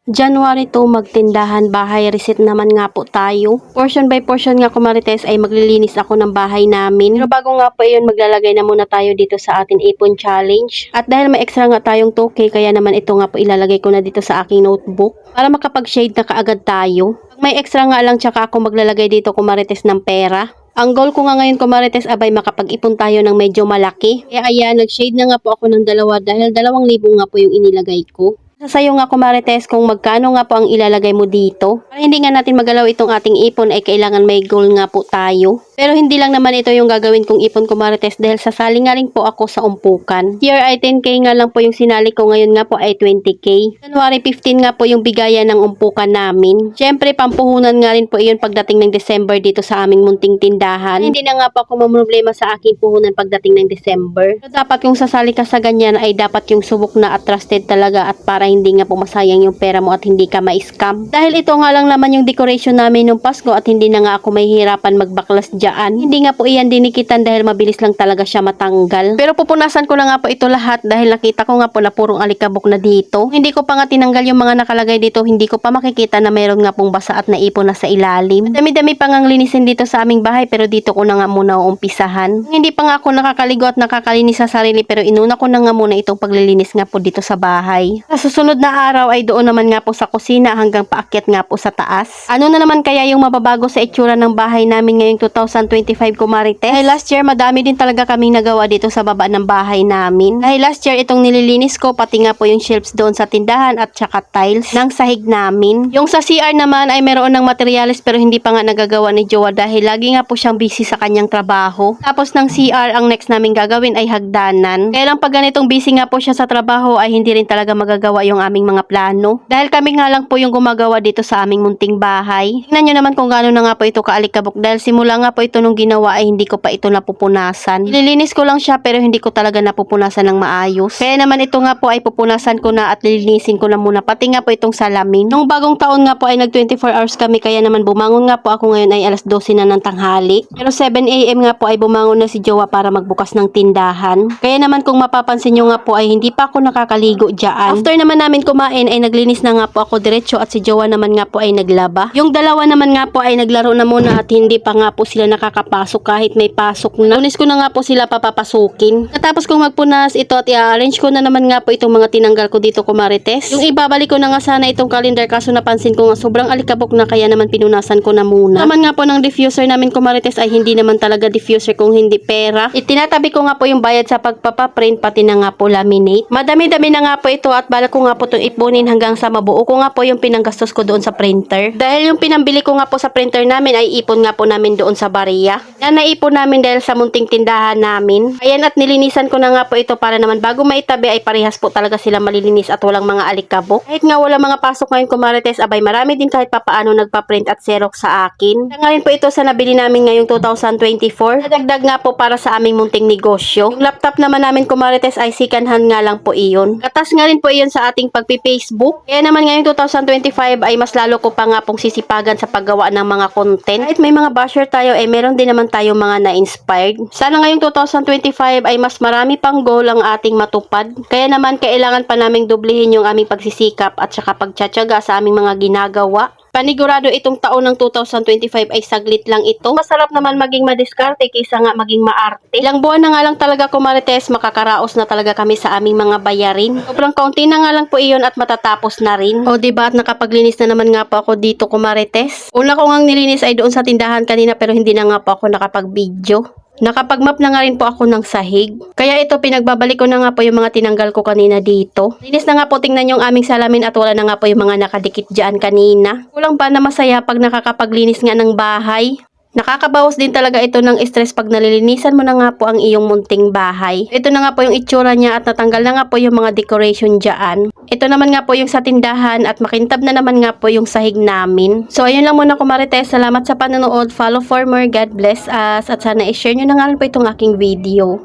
January 2, magtindahan bahay reset naman nga po tayo. Portion by portion nga kumarites ay maglilinis ako ng bahay namin. Pero bago nga po yun, maglalagay na muna tayo dito sa atin ipon challenge. At dahil may extra nga tayong 2K, kaya naman ito nga po ilalagay ko na dito sa aking notebook para makapag-shade na kaagad tayo. Pag may extra nga lang, tsaka ako maglalagay dito kumarites ng pera. Ang goal ko nga ngayon kumarites abay makapag-ipon tayo ng medyo malaki. Kaya ayan, nag-shade na nga po ako ng dalawa dahil 2,000 nga po yung inilagay ko. Sasayo nga kumarites kung magkano nga po ang ilalagay mo dito. Para hindi nga natin magalaw itong ating ipon ay kailangan may goal nga po tayo. Pero hindi lang naman ito yung gagawin kong ipon kumarites dahil sasali nga rin po ako sa umpukan. Here ay 10K nga lang po yung sinali ko, ngayon nga po ay 20K. January 15 nga po yung bigayan ng umpukan namin. Siyempre pampuhunan nga rin po iyon pagdating ng December dito sa aming munting tindahan. Hindi na nga po ako mamroblema sa aking puhunan pagdating ng December. So, dapat yung sasali ka sa ganyan ay dapat yung subok na at trusted talaga at para hindi nga po masayang yung pera mo at hindi ka ma-scam. Dahil ito nga lang naman yung decoration namin nung Pasko at hindi na nga ako mahihirapan magbaklas dyan. Hindi nga po iyan dinikitan dahil mabilis lang talaga siya matanggal. Pero pupunasan ko na nga po ito lahat dahil nakita ko nga po na purong alikabok na dito. Hindi ko pa nga tinanggal yung mga nakalagay dito, hindi ko pa makikita na mayroon nga pong basa at naipon na sa ilalim. Dami-dami pa ngang linisin dito sa aming bahay pero dito ko na nga muna uumpisahan. Hindi pa nga ako nakakaligo at nakakalinis sa sarili pero inuna ko na nga muna itong paglilinis nga po dito sa bahay. Sa susunod na araw ay doon naman nga po sa kusina hanggang paakyat nga po sa taas. Ano na naman kaya yung mababago sa itsura ng bahay namin ngayong 2025 kumarites? Dahil last year madami din talaga kaming nagawa dito sa baba ng bahay namin. Dahil last year itong nililinis ko pati nga po yung shelves doon sa tindahan at saka tiles ng sahig namin. Yung sa CR naman ay meron ng materyales pero hindi pa nga nagagawa ni Jowa dahil lagi nga po siyang busy sa kanyang trabaho. Tapos ng CR ang next namin gagawin ay hagdanan. Kaya lang pag ganitong busy nga po siya sa trabaho ay hindi rin talaga magagawa yung aming mga plano. Dahil kami nga lang po yung gumagawa dito sa aming munting bahay. Tingnan nyo naman kung gaano na nga po ito kaalikabok dahil simula nga po ito nung ginawa ay hindi ko pa ito napupunasan. Nililinis ko lang siya pero hindi ko talaga napupunasan ng maayos. Kaya naman ito nga po ay pupunasan ko na at lilinisin ko na muna pati nga po itong salamin. Nung bagong taon nga po ay nag 24 hours kami kaya naman bumangon nga po ako ngayon ay alas 12 na ng tanghali. Pero 7 AM nga po ay bumangon na si Jowa para magbukas ng tindahan. Kaya naman kung mapapansin nyo nga po ay hindi pa ako nakakaligo dyan. After naman namin kumain ay naglinis na nga po ako diretso at si Jowa naman nga po ay naglaba. Yung dalawa naman nga po ay naglaro na muna at hindi pa nga po sila nakakapasok kahit may pasok na. Lunes ko na nga po sila papapasukin. Natapos kong magpunas ito at i-arrange ko na naman nga po itong mga tinanggal ko dito kumarites. Yung ibabalik ko na nga sana itong calendar kaso napansin ko nga sobrang alikabok na kaya naman pinunasan ko na muna. Naman nga po ng diffuser namin kumarites ay hindi naman talaga diffuser kung hindi pera. Itinatabi ko nga po yung bayad sa pagpapaprint pati na nga po laminate. Madami-dami na nga po ito at balak ko nga po itong ipunin hanggang sa mabuo ko nga po yung pinanggastos ko doon sa printer. Dahil yung pinambili ko nga po sa printer namin ay ipon nga po namin doon sa bariya. Yan naipon namin dahil sa munting tindahan namin. Ayan at nilinisan ko na nga po ito para naman bago maitabi ay parehas po talaga sila malilinis at walang mga alikabok. Kahit nga wala mga pasok ngayon kumarites abay marami din kahit papaano nagpa-print at xerox sa akin. Kaya nga rin po ito sa nabili namin ngayong 2024. Nadagdag nga po para sa aming munting negosyo. Yung laptop naman namin kumarites ay second hand nga lang po iyon. Katas nga rin po iyon sa ating pagpi-Facebook. Kaya naman ngayong 2025 ay mas lalo ko pa nga pong sisipagan sa paggawa ng mga content. Kahit may mga basher tayo ay meron din naman tayo mga na-inspired. Sana ngayong 2025 ay mas marami pang goal ang ating matupad. Kaya naman kailangan pa naming dublihin yung aming pagsisikap at saka pagtsatsaga sa aming mga ginagawa. Panigurado itong taon ng 2025 ay saglit lang ito. Masarap naman maging madiskarte kaysa nga maging maarte. Ilang buwan na nga lang talaga kumarites, makakaraos na talaga kami sa aming mga bayarin. Sobrang kaunti na nga lang po iyon at matatapos na rin. O diba at nakapaglinis na naman nga po ako dito kumarites. Una ko ngang nilinis ay doon sa tindahan kanina pero hindi na nga po ako nakapag-video. Nakapag-map na nga rin po ako ng sahig. Kaya ito pinagbabalik ko na nga po yung mga tinanggal ko kanina dito. Linis na nga po, tingnan yung aming salamin at wala na nga po yung mga nakadikit dyan kanina. Kulang pa na masaya pag nakakapaglinis nga ng bahay. Nakakabawas din talaga ito ng stress pag nalilinisan mo na nga po ang iyong munting bahay. Ito na nga po yung itsura niya at natanggal na nga po yung mga decoration dyan. Ito naman nga po yung sa tindahan at makintab na naman nga po yung sahig namin. So ayun lang muna kumarites. Salamat sa panonood. Follow for more. God bless us. At sana i-share nyo na nga rin po itong aking video.